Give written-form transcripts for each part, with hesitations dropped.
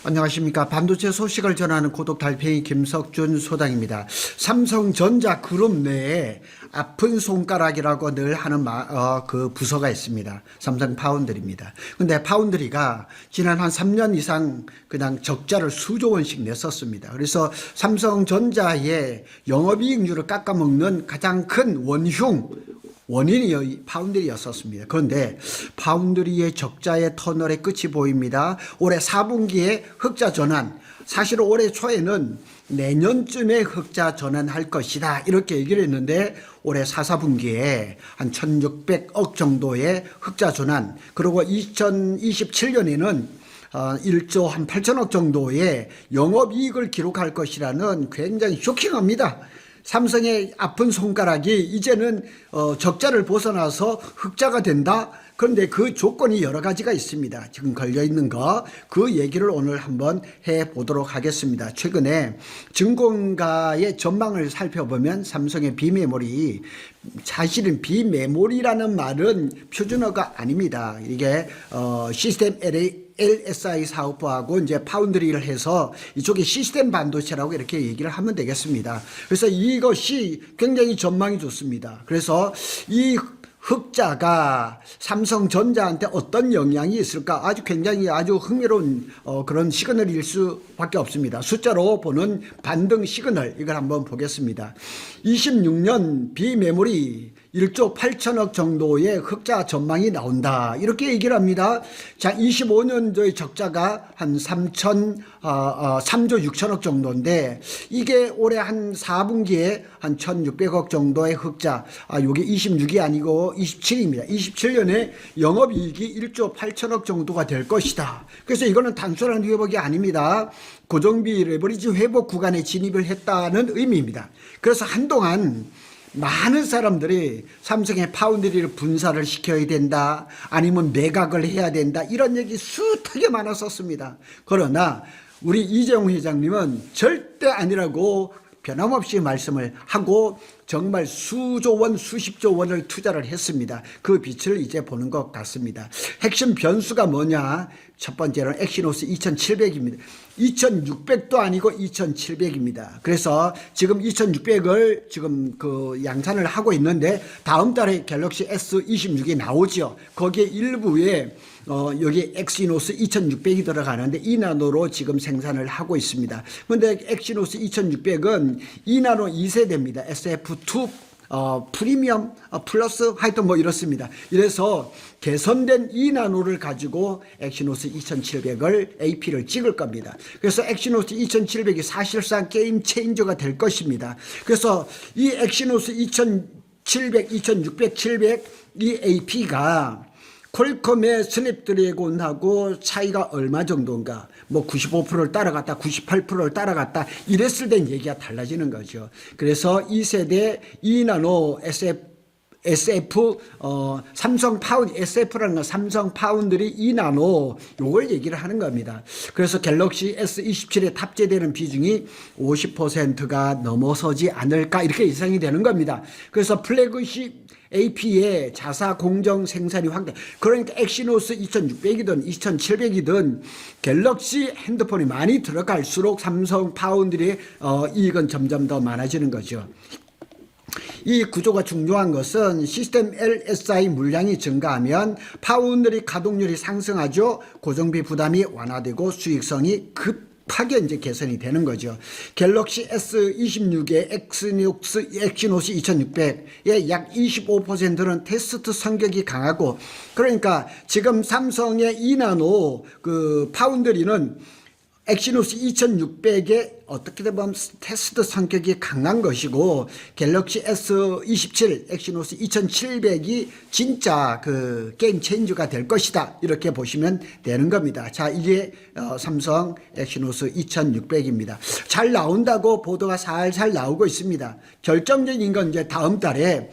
안녕하십니까. 반도체 소식을 전하는 고독 달팽이 김석준 소장입니다. 삼성전자 그룹 내에 아픈 손가락이라고 늘 하는 그 부서가 있습니다. 삼성 파운드리입니다. 근데 파운드리가 지난 한 3년 이상 그냥 적자를 수조 원씩 냈었습니다. 그래서 삼성전자의 영업이익률을 깎아먹는 가장 큰 원인이 파운드리였었습니다. 그런데 파운드리의 적자의 터널의 끝이 보입니다. 올해 4분기에 흑자 전환, 사실 올해 초에는 내년쯤에 흑자 전환할 것이다 이렇게 얘기를 했는데 올해 4분기에 한 1600억 정도의 흑자 전환, 그리고 2027년에는 1조 한 8천억 정도의 영업이익을 기록할 것이라는 굉장히 쇼킹합니다. 삼성의 아픈 손가락이 이제는 적자를 벗어나서 흑자가 된다. 그런데 그 조건이 여러 가지가 있습니다. 지금 걸려있는 그 얘기를 오늘 한번 해보도록 하겠습니다. 최근에 증권가의 전망을 살펴보면 삼성의 비메모리, 사실은 비메모리라는 말은 표준어가 아닙니다. 이게 시스템 LSI 사업부하고 이제 파운드리를 해서 이쪽에 시스템 반도체라고 이렇게 얘기를 하면 되겠습니다. 그래서 이것이 굉장히 전망이 좋습니다. 그래서 이 흑자가 삼성전자한테 어떤 영향이 있을까 굉장히 아주 흥미로운 그런 시그널일 수밖에 없습니다. 숫자로 보는 반등 시그널, 이걸 한번 보겠습니다. 26년 비메모리 1조 8천억 정도의 흑자 전망이 나온다 이렇게 얘기를 합니다. 자, 25년도의 적자가 한 3조 6천억 정도인데 이게 올해 한 4분기에 한 1600억 정도의 흑자, 요게 26이 아니고 27입니다. 27년에 영업이익이 1조 8천억 정도가 될 것이다. 그래서 이거는 단순한 회복이 아닙니다. 고정비 레버리지 회복 구간에 진입을 했다는 의미입니다. 그래서 한동안 많은 사람들이 삼성의 파운드리를 분사를 시켜야 된다, 아니면 매각을 해야 된다, 이런 얘기 숱하게 많았었습니다. 그러나 우리 이재용 회장님은 절대 아니라고 변함없이 말씀을 하고 정말 수조 원, 수십조 원을 투자를 했습니다. 그 빛을 이제 보는 것 같습니다. 핵심 변수가 뭐냐? 첫 번째로는 엑시노스 2700입니다. 2600도 아니고 2700입니다. 그래서 지금 2600을 지금 그 양산을 하고 있는데 다음 달에 갤럭시 S26이 나오죠. 거기에 일부에 여기 엑시노스 2600이 들어가는데 2나노로 지금 생산을 하고 있습니다. 그런데 엑시노스 2600은 2나노 2세대입니다. SF2 프리미엄 플러스 하여튼 뭐 이렇습니다. 이래서 개선된 2나노를 가지고 엑시노스 2700을 AP를 찍을 겁니다. 그래서 엑시노스 2700이 사실상 게임 체인저가 될 것입니다. 그래서 이 엑시노스 2700, 2600, 700 이 AP가 퀄컴의 스냅드래곤하고 차이가 얼마 정도인가, 뭐 95%를 따라갔다, 98%를 따라갔다, 이랬을 땐 얘기가 달라지는 거죠. 그래서 2세대 2나노 SF 삼성 파운드, SF라는 건 삼성 파운드리 2나노, 요걸 얘기를 하는 겁니다. 그래서 갤럭시 S27에 탑재되는 비중이 50%가 넘어서지 않을까 이렇게 예상이 되는 겁니다. 그래서 플래그십 AP의 자사 공정 생산이 확대. 그러니까 엑시노스 2600이든 2700이든 갤럭시 핸드폰이 많이 들어갈수록 삼성 파운드리의 이익은 점점 더 많아지는 거죠. 이 구조가 중요한 것은 시스템 LSI 물량이 증가하면 파운드리 가동률이 상승하죠. 고정비 부담이 완화되고 수익성이 급하게 이제 개선이 되는 거죠. 갤럭시 S26의 엑시노스 2600의 약 25%는 테스트 성격이 강하고, 그러니까 지금 삼성의 2나노 그 파운드리는 엑시노스 2600의 어떻게 보면 테스트 성격이 강한 것이고, 갤럭시 S27, 엑시노스 2700이 진짜 그 게임 체인저가 될 것이다 이렇게 보시면 되는 겁니다. 자, 이게 삼성 엑시노스 2600입니다. 잘 나온다고 보도가 살살 나오고 있습니다. 결정적인 건 이제 다음 달에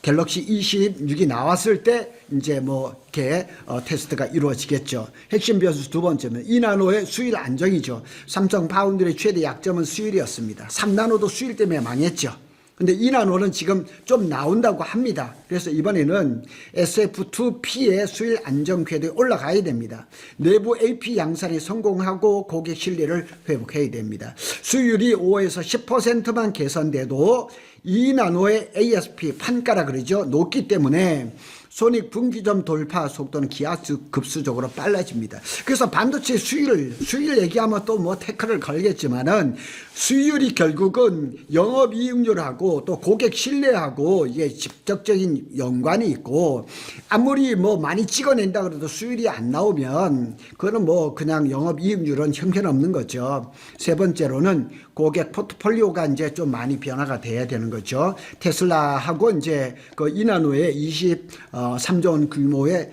갤럭시 26이 나왔을 때 이제 뭐 이렇게 테스트가 이루어지겠죠. 핵심 변수 두 번째는 2나노의 수율 안정이죠. 삼성 파운드리의 최대 약점은 수율이었습니다. 3나노도 수율 때문에 망했죠. 근데 이나노는 지금 좀 나온다고 합니다. 그래서 이번에는 SF2P의 수율 안정 궤도에 올라가야 됩니다. 내부 AP 양산이 성공하고 고객 신뢰를 회복해야 됩니다. 수율이 5에서 10%만 개선돼도 이나노의 ASP 판가라 그러죠. 높기 때문에 손익 분기점 돌파 속도는 기하급수적으로 빨라집니다. 그래서 반도체 수율 얘기하면 또 뭐 태클을 걸겠지만은 수율이 결국은 영업이익률하고 또 고객 신뢰하고 이게 직접적인 연관이 있고, 아무리 뭐 많이 찍어낸다 그래도 수율이 안 나오면 그거는 뭐 그냥 영업이익률은 형편없는 거죠. 세 번째로는 고객 포트폴리오가 이제 좀 많이 변화가 돼야 되는 거죠. 테슬라하고 이제 그 이나노의 23조 원 규모의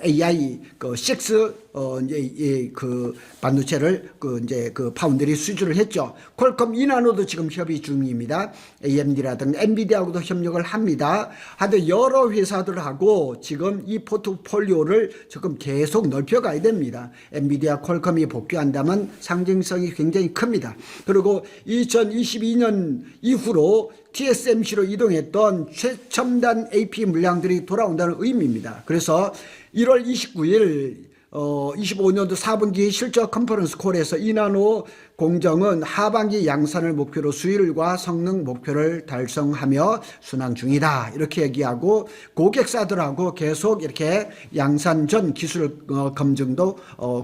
AI 그 6 이제 그 반도체를 이제 그 파운드리 수주를 했죠. 퀄컴 이나노도 지금 협의 중입니다. AMD라든가 엔비디아하고도 협력을 합니다. 하여튼 여러 회사들하고 지금 이 포트폴리오를 지금 계속 넓혀가야 됩니다. 엔비디아 퀄컴이 복귀한다면 상징성이 굉장히 큽니다. 그리고 2022년 이후로 TSMC로 이동했던 최첨단 AP 물량들이 돌아온다는 의미입니다. 그래서 1월 29일 25년도 4분기 실적 컨퍼런스 콜에서 이나노 공정은 하반기 양산을 목표로 수율과 성능 목표를 달성하며 순항 중이다, 이렇게 얘기하고 고객사들하고 계속 이렇게 양산 전 기술 검증도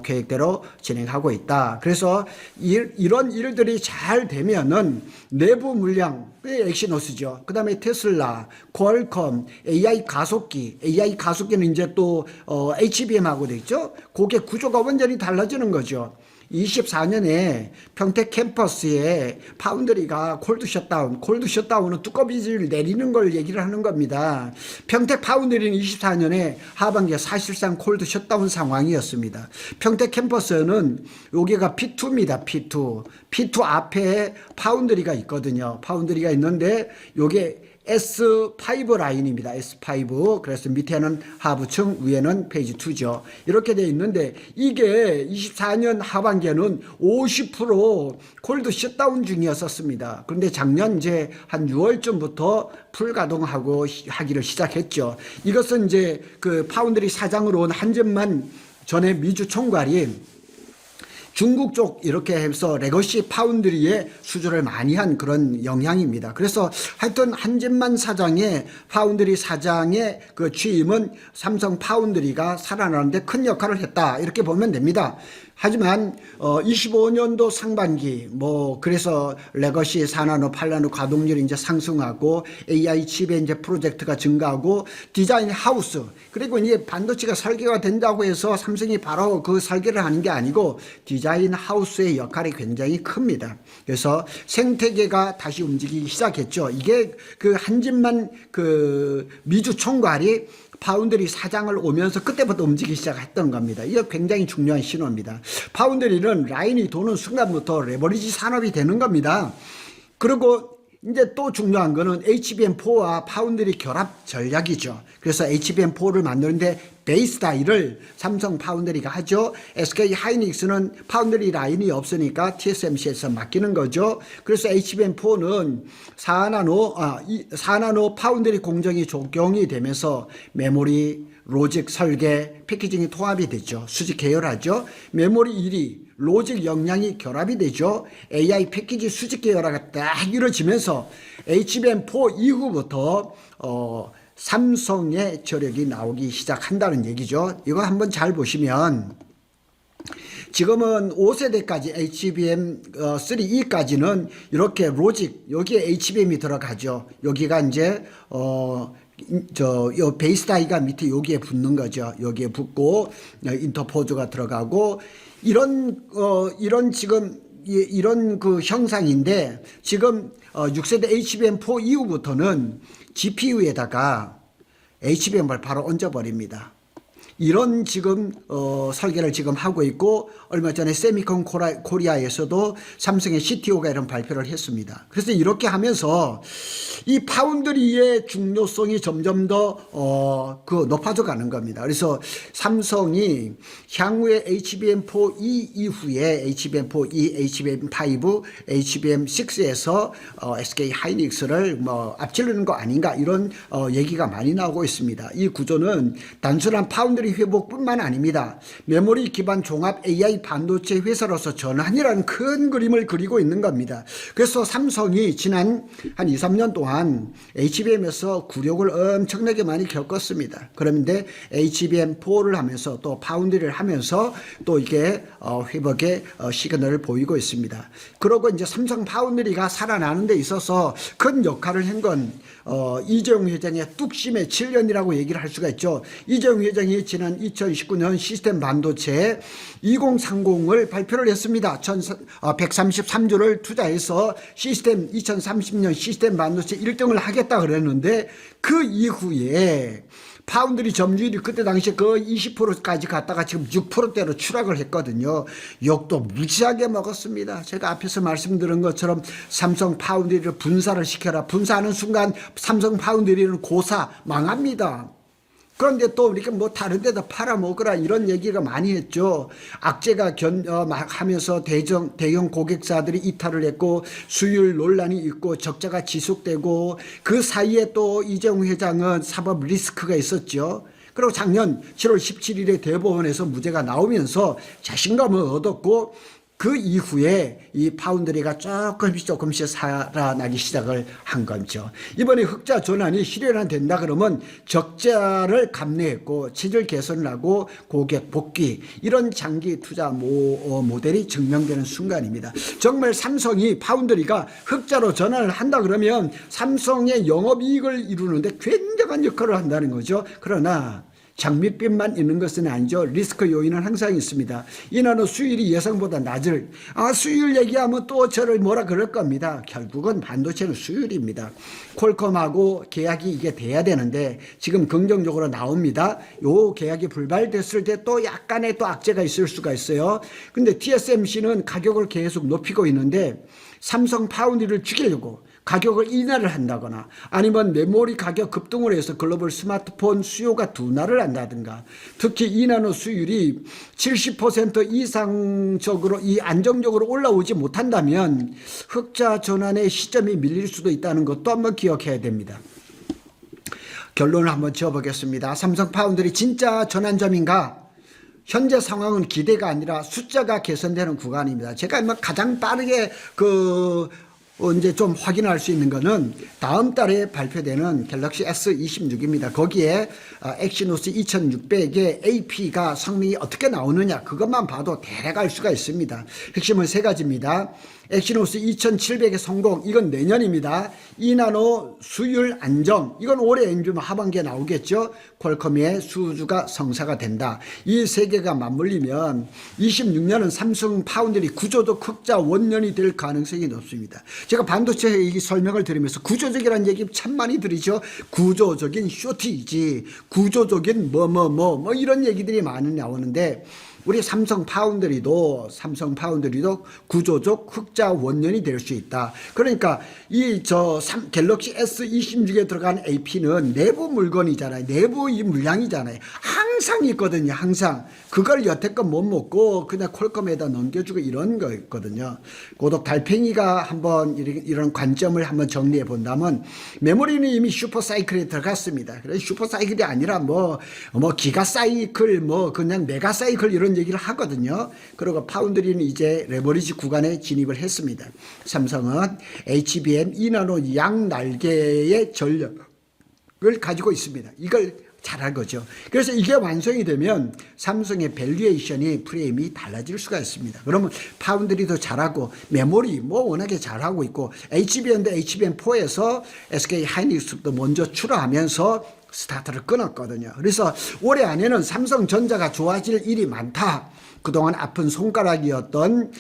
계획대로 진행하고 있다. 그래서 이런 일들이 잘 되면은 내부 물량, 엑시노스죠. 그 다음에 테슬라, 퀄컴, AI 가속기는 이제 또 HBM하고 되죠. 고객 구조가 완전히 달라지는 거죠. 24년에 평택 캠퍼스에 파운드리가 콜드 셧다운은 뚜껑비를 내리는 걸 얘기를 하는 겁니다. 평택 파운드리는 24년에 하반기에 사실상 콜드 셧다운 상황이었습니다. 평택 캠퍼스는 여기가 P2입니다. P2 앞에 파운드리가 있거든요. 파운드리가 있는데 요게 S5 라인입니다. S5. 그래서 밑에는 하부층, 위에는 페이지 2죠. 이렇게 되어 있는데 이게 24년 하반기에는 50% 콜드 셧다운 중이었었습니다. 그런데 작년 이제 한 6월쯤부터 풀가동하고 하기를 시작했죠. 이것은 이제 그 파운드리 사장으로 온 한전만 전에 미주 총괄이 중국 쪽 이렇게 해서 레거시 파운드리에 수주를 많이 한 그런 영향입니다. 그래서 하여튼 한진만 사장의 파운드리 사장의 그 취임은 삼성 파운드리가 살아나는데 큰 역할을 했다, 이렇게 보면 됩니다. 하지만 25년도 상반기 그래서 레거시 4나노, 8나노 가동률이 이제 상승하고 AI 칩의 이제 프로젝트가 증가하고 디자인 하우스, 그리고 이제 반도체가 설계가 된다고 해서 삼성이 바로 그 설계를 하는 게 아니고 디자인 하우스의 역할이 굉장히 큽니다. 그래서 생태계가 다시 움직이기 시작했죠. 이게 그 한진만 그 미주 총괄이 파운드리 사장을 오면서 그때부터 움직이기 시작했던 겁니다. 이게 굉장히 중요한 신호입니다. 파운드리는 라인이 도는 순간부터 레버리지 산업이 되는 겁니다. 그리고 이제 또 중요한 거는 HBM4와 파운드리 결합 전략이죠. 그래서 HBM4를 만드는데 베이스 다이를 삼성 파운드리가 하죠. SK 하이닉스는 파운드리 라인이 없으니까 TSMC에서 맡기는 거죠. 그래서 HBM4는 4나노 파운드리 공정이 적용이 되면서 메모리, 로직 설계, 패키징이 통합이 되죠. 수직 계열하죠. 메모리 1위, 로직 역량이 결합이 되죠. AI 패키지 수직 계열화가 딱 이루어지면서 HBM4 이후부터 삼성의 저력이 나오기 시작한다는 얘기죠. 이거 한번 잘 보시면 지금은 5세대까지 HBM3E까지는 이렇게 로직, 여기에 HBM이 들어가죠. 여기가 이제 요 베이스 다이가 밑에 여기에 붙는 거죠. 여기에 붙고 인터포즈가 들어가고 이런 지금 이런 그 형상인데, 지금 6세대 HBM4 이후부터는 GPU에다가 HBM을 바로 얹어버립니다. 이런 지금 설계를 지금 하고 있고, 얼마 전에 세미콘 코리아에서도 삼성의 CTO가 이런 발표를 했습니다. 그래서 이렇게 하면서 이 파운드리의 중요성이 점점 더 높아져 가는 겁니다. 그래서 삼성이 향후에 HBM4E 이후에 HBM4E, HBM5, HBM6에서 SK 하이닉스를 앞지르는 거 아닌가, 이런 얘기가 많이 나오고 있습니다. 이 구조는 단순한 파운드리 회복뿐만 아닙니다. 메모리 기반 종합 AI 반도체 회사로서 전환이라는 큰 그림을 그리고 있는 겁니다. 그래서 삼성이 지난 한 2, 3년 동안 HBM에서 굴욕을 엄청나게 많이 겪었습니다. 그런데 HBM4를 하면서 또 파운드리를 하면서 또 이게 회복의 시그널을 보이고 있습니다. 그러고 이제 삼성 파운드리가 살아나는 데 있어서 큰 역할을 한 건 이재용 회장의 뚝심의 7년이라고 얘기를 할 수가 있죠. 이재용 회장이 지난 2019년 시스템 반도체 2030을 발표를 했습니다. 133조를 투자해서 시스템 2030년 시스템 반도체 1등을 하겠다 그랬는데, 그 이후에 파운드리 점유율이 그때 당시에 거의 20%까지 갔다가 지금 6%대로 추락을 했거든요. 욕도 무지하게 먹었습니다. 제가 앞에서 말씀드린 것처럼 삼성 파운드리를 분사를 시켜라. 분사하는 순간 삼성 파운드리는 고사 망합니다. 그런데 또 이렇게 뭐 다른 데다 팔아먹으라, 이런 얘기가 많이 했죠. 악재가 하면서 대형 고객사들이 이탈을 했고, 수율 논란이 있고, 적자가 지속되고, 그 사이에 또 이재용 회장은 사법 리스크가 있었죠. 그리고 작년 7월 17일에 대법원에서 무죄가 나오면서 자신감을 얻었고, 그 이후에 이 파운드리가 조금씩 살아나기 시작을 한 거죠. 이번에 흑자 전환이 실현된다 그러면 적자를 감내했고 체질 개선을 하고 고객 복귀, 이런 장기 투자 모델이 증명되는 순간입니다. 정말 삼성이 파운드리가 흑자로 전환을 한다 그러면 삼성의 영업이익을 이루는데 굉장한 역할을 한다는 거죠. 그러나 장밋빛만 있는 것은 아니죠. 리스크 요인은 항상 있습니다. 이나노 수율이 예상보다 낮을, 수율 얘기하면 또 저를 뭐라 그럴 겁니다. 결국은 반도체는 수율입니다. 퀄컴하고 계약이 이게 돼야 되는데 지금 긍정적으로 나옵니다. 요 계약이 불발됐을 때 또 약간의 또 악재가 있을 수가 있어요. 근데 TSMC는 가격을 계속 높이고 있는데 삼성 파운드리를 죽이려고 가격을 인하를 한다거나, 아니면 메모리 가격 급등을 해서 글로벌 스마트폰 수요가 둔화를 한다든가, 특히 이나노 수율이 70% 이상적으로 안정적으로 올라오지 못한다면 흑자 전환의 시점이 밀릴 수도 있다는 것도 한번 기억해야 됩니다. 결론을 한번 지어보겠습니다. 삼성 파운드리 진짜 전환점인가? 현재 상황은 기대가 아니라 숫자가 개선되는 구간입니다. 제가 가장 빠르게 이제 좀 확인할 수 있는 거는 다음 달에 발표되는 갤럭시 S26입니다. 거기에 엑시노스 2600의 AP가 성능이 어떻게 나오느냐, 그것만 봐도 대략 알 수가 있습니다. 핵심은 세 가지입니다. 엑시노스 2700의 성공, 이건 내년입니다. 이나노 수율 안정, 이건 올해 엔주면 하반기에 나오겠죠. 퀄컴의 수주가 성사가 된다. 이 세 개가 맞물리면 26년은 삼성 파운드리 구조적 흑자 원년이 될 가능성이 높습니다. 제가 반도체 얘기 설명을 드리면서 구조적이라는 얘기 참 많이 드리죠. 구조적인 쇼티지, 구조적인 뭐 이런 얘기들이 많이 나오는데, 우리 삼성 파운드리도 구조적 흑자 원년이 될 수 있다. 그러니까 갤럭시 S26에 들어간 AP는 내부 물건이잖아요. 내부 이 물량이잖아요. 항상 있거든요. 항상. 그걸 여태껏 못 먹고 그냥 퀄컴에다 넘겨주고 이런 거였거든요. 고독 달팽이가 한번 이런 관점을 한번 정리해 본다면, 메모리는 이미 슈퍼사이클에 들어갔습니다. 그래서 슈퍼사이클이 아니라 기가사이클, 그냥 메가사이클 이런 얘기를 하거든요. 그리고 파운드리는 이제 레버리지 구간에 진입을 했습니다. 삼성은 HBM 이나노 양날개의 전력을 가지고 있습니다. 이걸 잘할 거죠. 그래서 이게 완성이 되면 삼성의 밸류에이션이 프레임이 달라질 수가 있습니다. 그러면 파운드리도 잘하고 메모리 워낙에 잘하고 있고, HBM도 HBM4에서 SK 하이닉스도 먼저 출하하면서 스타트를 끊었거든요. 그래서 올해 안에는 삼성전자가 좋아질 일이 많다. 그동안 아픈 손가락이었던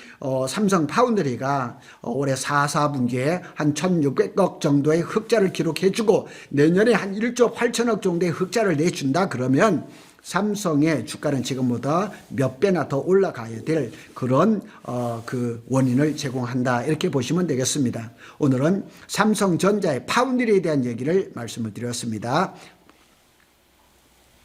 삼성 파운드리가 올해 4분기에 한 1,600억 정도의 흑자를 기록해주고 내년에 한 1조 8천억 정도의 흑자를 내준다 그러면 삼성의 주가는 지금보다 몇 배나 더 올라가야 될 그런 그 원인을 제공한다, 이렇게 보시면 되겠습니다. 오늘은 삼성전자의 파운드리에 대한 얘기를 말씀을 드렸습니다.